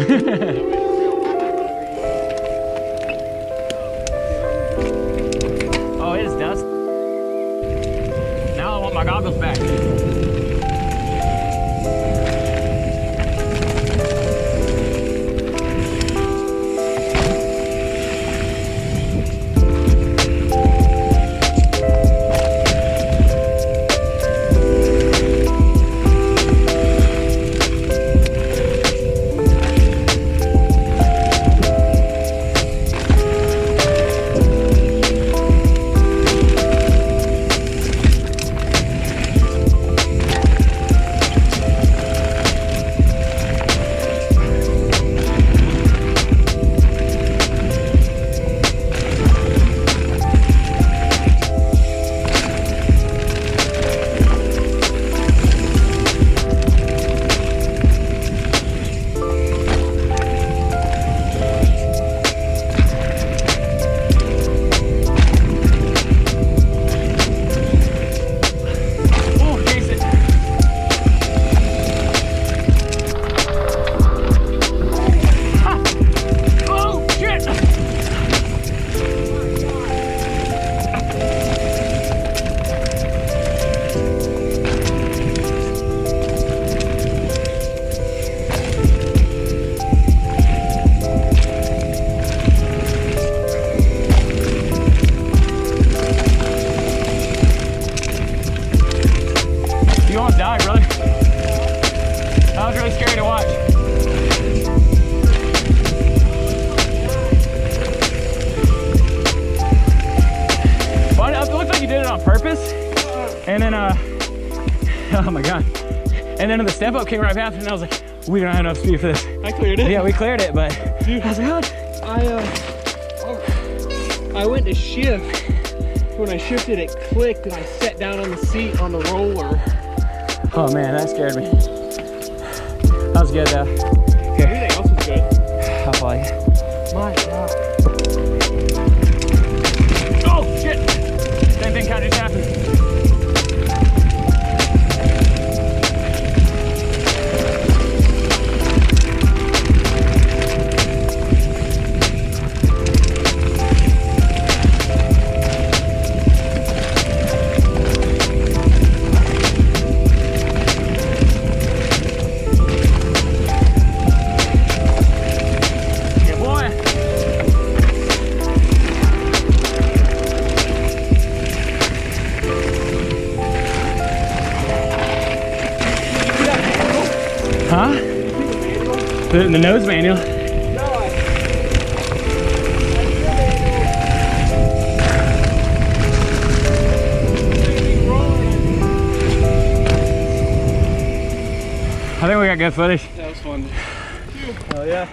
Oh, it is dust. Now I want my goggles back. And then, oh my God. And then the step up came right after, and I was like, we don't have enough speed for this. I cleared it. Yeah, we cleared it, but dude, I was like, I went to shift. When I shifted, it clicked, and I sat down on the seat on the roller. Oh man, that scared me. That was good though. Here. Everything else was good. I'll follow you. My God. Oh shit! Same thing kind of just happened. Huh? The nose manual? No, I think we got good footage. that was fun. Oh yeah.